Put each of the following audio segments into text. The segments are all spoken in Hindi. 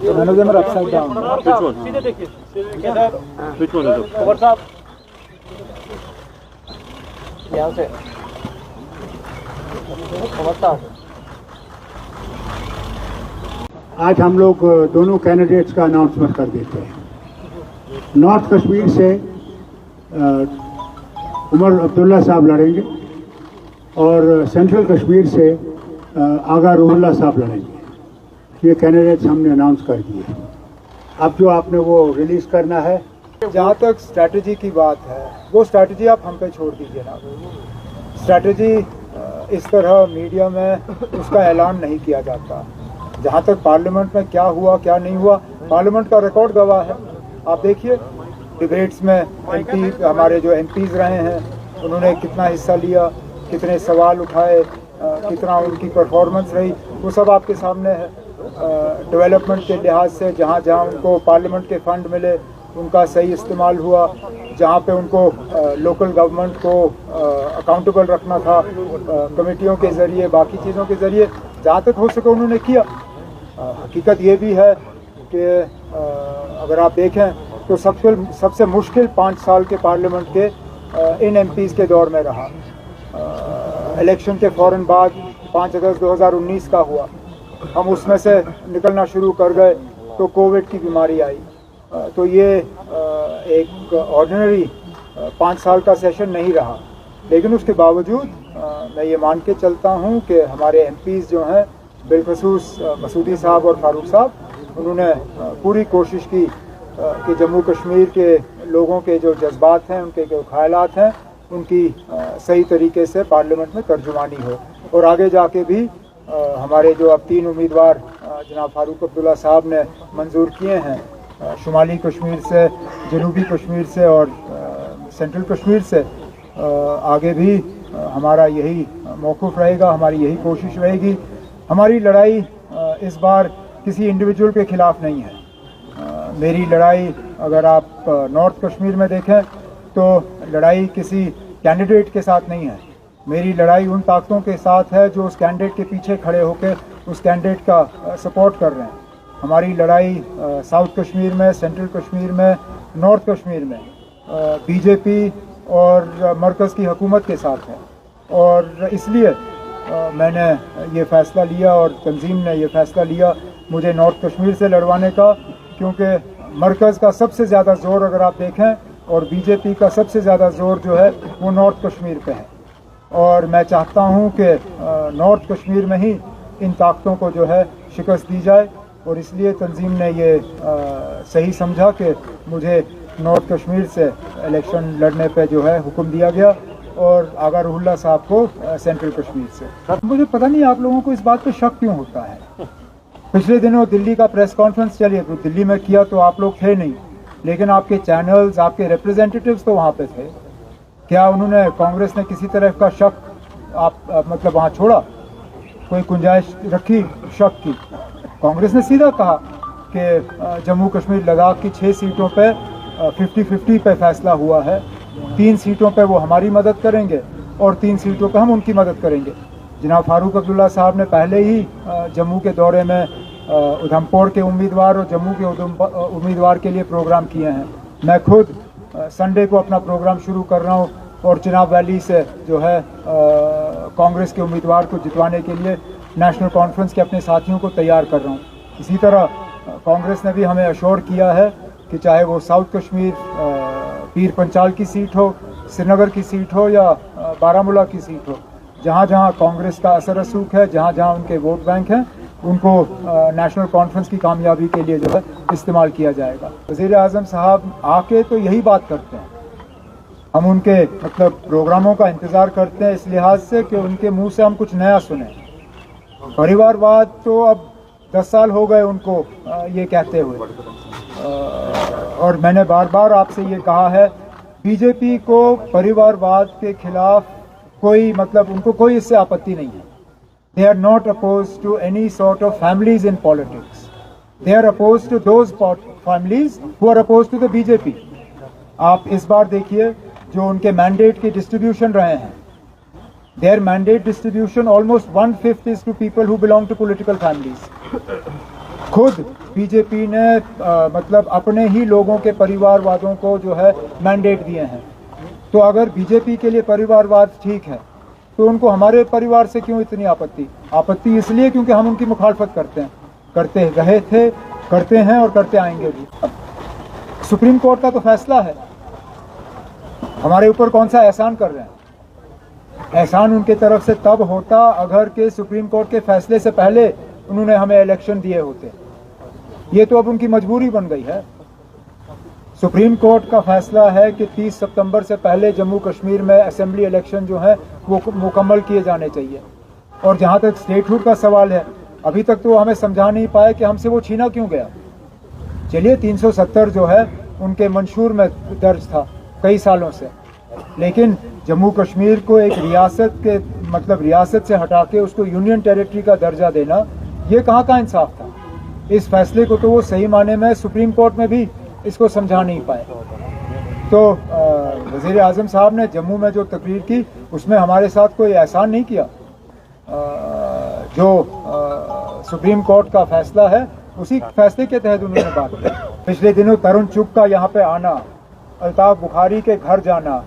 None of them are upside down. Which one? सीधे देखिए Which one is it? कुंवर साहब यहाँ से कुंवर साहब आज हम लोग दोनों कैंडिडेट्स का अनाउंसमेंट कर देते हैं। नॉर्थ कश्मीर से उमर अब्दुल्ला साहब लड़ेंगे और सेंट्रल कश्मीर से आगा रूहुल्ला साहब लड़ेंगे। ये कैंडिडेट्स हमने अनाउंस कर दिए। अब जो आपने वो रिलीज करना है, जहाँ तक स्ट्रैटेजी की बात है वो स्ट्रैटेजी आप हम पे छोड़ दीजिए ना। स्ट्रैटेजी इस तरह मीडिया में उसका ऐलान नहीं किया जाता। जहाँ तक पार्लियामेंट में क्या हुआ क्या नहीं हुआ, पार्लियामेंट का रिकॉर्ड गवाह है। आप देखिए डिबेट्स में एमपी हमारे जो एमपीज रहे हैं उन्होंने कितना हिस्सा लिया, कितने सवाल उठाए, कितना उनकी परफॉर्मेंस रही, वो सब आपके सामने है। डेवलपमेंट के लिहाज से जहाँ जहाँ उनको पार्लियामेंट के फंड मिले उनका सही इस्तेमाल हुआ, जहाँ पे उनको लोकल गवर्नमेंट को अकाउंटेबल रखना था कमेटियों के ज़रिए, बाकी चीज़ों के ज़रिए, जहाँ तक हो सके उन्होंने किया। हकीकत ये भी है कि अगर आप देखें तो सबसे मुश्किल 5 साल के पार्लियामेंट के इन एमपीज़ के दौर में रहा। इलेक्शन के फ़ौरन बाद 5 अगस्त 2019 का हुआ, हम उसमें से निकलना शुरू कर गए तो कोविड की बीमारी आई। तो ये एक ऑर्डिनरी 5 साल का सेशन नहीं रहा, लेकिन उसके बावजूद मैं ये मान के चलता हूँ कि हमारे एमपीज़ जो हैं बिलखसूस मसूदी साहब और फारूक साहब, उन्होंने पूरी कोशिश की कि जम्मू कश्मीर के लोगों के जो जज्बात हैं, उनके जो ख्यालात हैं, उनकी सही तरीके से पार्लियामेंट में तर्जुमानी हो। और आगे जाके भी हमारे जो अब 3 उम्मीदवार जनाब फारूक अब्दुल्ला साहब ने मंजूर किए हैं, शुमाली कश्मीर से, जनूबी कश्मीर से और सेंट्रल कश्मीर से, आगे भी हमारा यही मौक़िफ़ रहेगा, हमारी यही कोशिश रहेगी। हमारी लड़ाई इस बार किसी इंडिविजुअल के ख़िलाफ़ नहीं है। मेरी लड़ाई अगर आप नॉर्थ कश्मीर में देखें तो लड़ाई किसी कैंडिडेट के साथ नहीं है। मेरी लड़ाई उन ताकतों के साथ है जो उस कैंडिडेट के पीछे खड़े होकर उस कैंडिडेट का सपोर्ट कर रहे हैं। हमारी लड़ाई साउथ कश्मीर में, सेंट्रल कश्मीर में, नॉर्थ कश्मीर में बीजेपी और मरकज़ की हुकूमत के साथ है। और इसलिए मैंने ये फ़ैसला लिया और तंजीम ने ये फ़ैसला लिया मुझे नॉर्थ कश्मीर से लड़वाने का, क्योंकि मरकज़ का सबसे ज़्यादा ज़ोर अगर आप देखें और बीजेपी का सबसे ज़्यादा ज़ोर जो है वो नॉर्थ कश्मीर पे है। और मैं चाहता हूँ कि नॉर्थ कश्मीर में ही इन ताकतों को जो है शिकस्त दी जाए। और इसलिए तंजीम ने ये सही समझा कि मुझे नॉर्थ कश्मीर से इलेक्शन लड़ने पे जो है हुक्म दिया गया और आगा रूहुल्ला साहब को सेंट्रल कश्मीर से। मुझे पता नहीं आप लोगों को इस बात पे शक क्यों होता है। पिछले दिनों दिल्ली का प्रेस कॉन्फ्रेंस चलिए तो दिल्ली में किया तो आप लोग थे नहीं, लेकिन आपके चैनल्स, आपके रिप्रेजेंटेटिव्स तो वहाँ पे थे। क्या उन्होंने, कांग्रेस ने किसी तरह का शक मतलब वहाँ छोड़ा, कोई गुंजाइश रखी शक की? कांग्रेस ने सीधा कहा कि जम्मू कश्मीर लद्दाख की 6 सीटों पे 50-50 पे फैसला हुआ है। 3 सीटों पे वो हमारी मदद करेंगे और 3 सीटों पे हम उनकी मदद करेंगे। जनाब फारूक अब्दुल्ला साहब ने पहले ही जम्मू के दौरे में उधमपुर के उम्मीदवार और जम्मू के उम्मीदवार के लिए प्रोग्राम किए हैं। मैं खुद संडे को अपना प्रोग्राम शुरू कर रहा हूँ और चिनाब वैली से जो है कांग्रेस के उम्मीदवार को जितवाने के लिए नेशनल कॉन्फ्रेंस के अपने साथियों को तैयार कर रहा हूँ। इसी तरह कांग्रेस ने भी हमें अश्योर किया है कि चाहे वो साउथ कश्मीर पीर पंचाल की सीट हो, श्रीनगर की सीट हो या बारामूला की सीट हो, जहाँ जहाँ कांग्रेस का असर रसूख है, जहाँ जहाँ उनके वोट बैंक हैं, उनको नेशनल कॉन्फ्रेंस की कामयाबी के लिए जो है इस्तेमाल किया जाएगा। वज़ीर आज़म साहब आके तो यही बात करते हैं, हम उनके मतलब प्रोग्रामों का इंतज़ार करते हैं इस लिहाज से कि उनके मुंह से हम कुछ नया सुने। परिवारवाद तो अब 10 साल हो गए उनको ये कहते हुए, और मैंने बार बार आपसे ये कहा है बीजेपी को परिवारवाद के खिलाफ कोई मतलब उनको कोई इससे आपत्ति नहीं है। They are not opposed to any sort of families in politics. They are opposed to those families who are opposed to the BJP. आप इस बार देखिए जो उनके मैंडेट की डिस्ट्रीब्यूशन रहे हैं, their mandate distribution almost 1/5 is to people who belong to political families. खुद बीजेपी ने मतलब अपने ही लोगों के परिवारवादों को जो है मैंडेट दिए हैं। तो अगर बीजेपी के लिए परिवारवाद ठीक है तो उनको हमारे परिवार से क्यों इतनी आपत्ति इसलिए क्योंकि हम उनकी मुखालफत करते रहे थे, करते हैं और करते आएंगे भी। सुप्रीम कोर्ट का तो फैसला है, हमारे ऊपर कौन सा एहसान कर रहे हैं। एहसान उनके तरफ से तब होता अगर के सुप्रीम कोर्ट के फैसले से पहले उन्होंने हमें इलेक्शन दिए होते। ये तो अब उनकी मजबूरी बन गई है। सुप्रीम कोर्ट का फैसला है कि 30 सितंबर से पहले जम्मू कश्मीर में असेंबली इलेक्शन जो है वो मुकम्मल किए जाने चाहिए। और जहाँ तक स्टेटहुड का सवाल है, अभी तक तो हमें समझा नहीं पाए कि हमसे वो छीना क्यों गया। चलिए 370 जो है उनके मंशूर में दर्ज था कई सालों से, लेकिन जम्मू कश्मीर को एक रियासत के मतलब रियासत से हटा के उसको यूनियन टेरिटरी का दर्जा देना, ये कहाँ का इंसाफ था। इस फैसले को तो वो सही माने में सुप्रीम कोर्ट में भी इसको समझा नहीं पाए। तो वज़ीर आज़म साहब ने जम्मू में जो तकरीर की उसमें हमारे साथ कोई एहसान नहीं किया। जो सुप्रीम कोर्ट का फैसला है उसी फैसले के तहत उन्होंने बात की। पिछले दिनों तरुण चुग का यहाँ पे आना, अल्ताफ बुखारी के घर जाना,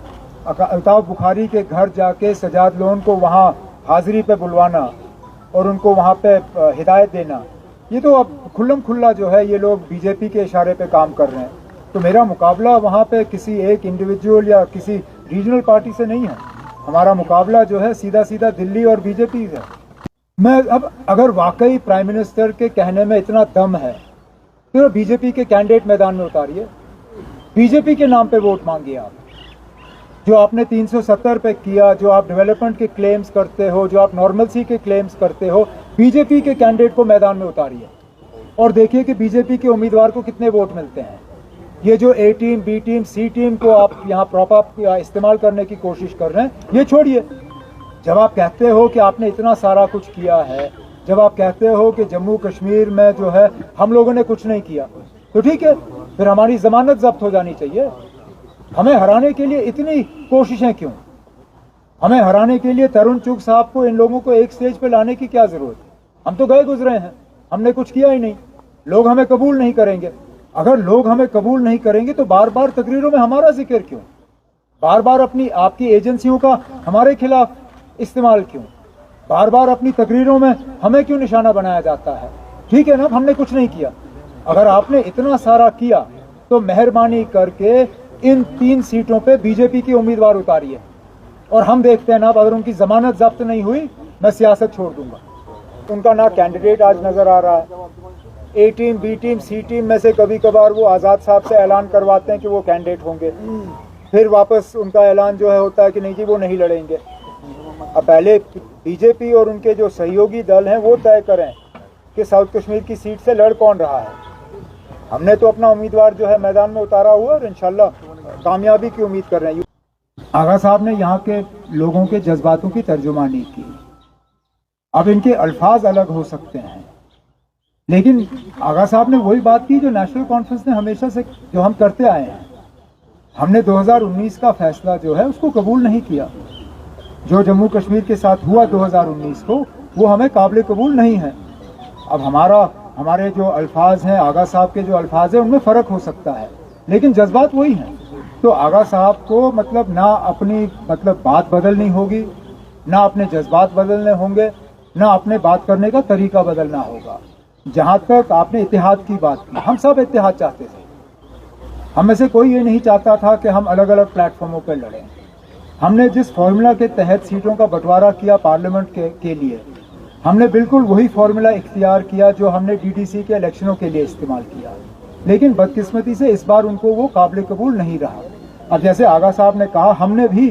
अल्ताफ बुखारी के घर जाके सजाद लोन को वहाँ हाजिरी पे बुलवाना और उनको वहाँ पे हिदायत देना, ये तो अब खुल्लम खुल्ला जो है ये लोग बीजेपी के इशारे पे काम कर रहे हैं। तो मेरा मुकाबला वहाँ पे किसी एक इंडिविजुअल या किसी रीजनल पार्टी से नहीं है, हमारा मुकाबला जो है सीधा सीधा दिल्ली और बीजेपी से। मैं अब अगर वाकई प्राइम मिनिस्टर के कहने में इतना दम है तो बीजेपी के कैंडिडेट मैदान में उतारिए, बीजेपी के नाम पे वोट मांगिए। आप जो आपने 370 पे किया, जो आप डेवलपमेंट के क्लेम्स करते हो, जो आप नॉर्मलसी के क्लेम्स करते हो, बीजेपी के कैंडिडेट को मैदान में उतारिए और देखिए कि बीजेपी के उम्मीदवार को कितने वोट मिलते हैं। ये जो ए टीम, बी टीम, सी टीम को आप यहाँ प्रॉप इस्तेमाल करने की कोशिश कर रहे हैं, ये छोड़िए। जब आप कहते हो कि आपने इतना सारा कुछ किया है, जब आप कहते हो कि जम्मू कश्मीर में जो है हम लोगों ने कुछ नहीं किया, तो ठीक है, फिर हमारी जमानत जब्त हो जानी चाहिए। हमें हराने के लिए इतनी कोशिशें क्यों? हमें हराने के लिए तरुण चुग साहब को, इन लोगों को एक स्टेज पे लाने की क्या जरूरत है? हम तो गए गुजरे हैं, हमने कुछ किया ही नहीं। लोग हमें कबूल नहीं करेंगे। अगर लोग हमें कबूल नहीं करेंगे तो बार बार तकरीरों में हमारा जिक्र क्यों? बार बार अपनी आपकी एजेंसियों का हमारे खिलाफ इस्तेमाल क्यों? बार बार अपनी तकरीरों में हमें क्यों निशाना बनाया जाता है? ठीक है ना, हमने कुछ नहीं किया। अगर आपने इतना सारा किया तो मेहरबानी करके इन 3 सीटों पे बीजेपी के उम्मीदवार उतारिए और हम देखते हैं ना, अगर उनकी जमानत जब्त नहीं हुई मैं सियासत छोड़ दूंगा। उनका ना कैंडिडेट आज नजर आ रहा है। ए टीम, बी टीम, सी टीम में से कभी कभार वो आज़ाद साहब से ऐलान करवाते हैं कि वो कैंडिडेट होंगे, फिर वापस उनका ऐलान जो है होता है कि नहीं जी वो नहीं लड़ेंगे। अब पहले बीजेपी और उनके जो सहयोगी दल हैं वो तय करें कि साउथ कश्मीर की सीट से लड़ कौन रहा है। हमने तो अपना उम्मीदवार जो है मैदान में उतारा हुआ और इंशाल्लाह कामयाबी की उम्मीद कर रहे हैं। आगा साहब ने यहाँ के लोगों के जज्बातों की तर्जुमानी की। अब इनके अल्फाज अलग हो सकते हैं, लेकिन आगा साहब ने वही बात की जो नेशनल कॉन्फ्रेंस ने हमेशा से जो हम करते आए हैं। हमने 2019 का फैसला जो है उसको कबूल नहीं किया। जो जम्मू कश्मीर के साथ हुआ 2019 को, वो हमें काबिल कबूल नहीं है। अब हमारे जो अल्फाज हैं, आगा साहब के जो अल्फाज हैं, उनमें फ़र्क हो सकता है, लेकिन जज्बात वही हैं। तो आगा साहब को मतलब ना अपनी बात बदलनी होगी, ना अपने जज्बात बदलने होंगे, ना अपने बात करने का तरीका बदलना होगा। जहाँ तक आपने इत्तेहाद की बात की, हम सब इत्तेहाद चाहते थे। हम में से कोई ये नहीं चाहता था कि हम अलग अलग प्लेटफॉर्मों पर लड़ें। हमने जिस फॉर्मूला के तहत सीटों का बंटवारा किया पार्लियामेंट के लिए, हमने बिल्कुल वही फॉर्मूला इख्तियार किया जो हमने डीडीसी के इलेक्शनों के लिए इस्तेमाल किया। लेकिन बदकिस्मती से इस बार उनको वो काबिल कबूल नहीं रहा। अब जैसे आगा साहब ने कहा, हमने भी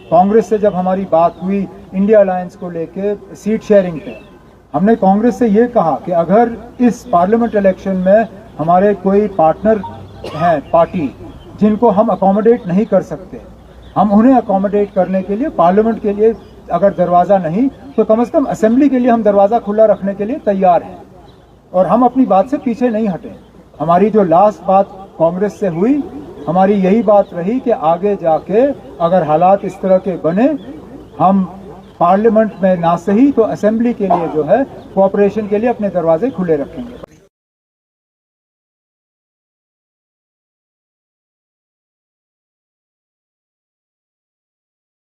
कांग्रेस से जब हमारी बात हुई इंडिया अलायंस को लेके सीट शेयरिंग पे, हमने कांग्रेस से ये कहा कि अगर इस पार्लियामेंट इलेक्शन में हमारे कोई पार्टनर हैं पार्टी जिनको हम अकोमोडेट नहीं कर सकते, हम उन्हें अकोमोडेट करने के लिए पार्लियामेंट के लिए अगर दरवाज़ा नहीं तो कम से कम असेंबली के लिए हम दरवाज़ा खुला रखने के लिए तैयार हैं। और हम अपनी बात से पीछे नहीं हटे। हमारी जो लास्ट बात कांग्रेस से हुई, हमारी यही बात रही कि आगे जाके अगर हालात इस तरह के बने, हम पार्लियामेंट में ना सही तो असेंबली के लिए जो है कोऑपरेशन के लिए अपने दरवाजे खुले रखेंगे।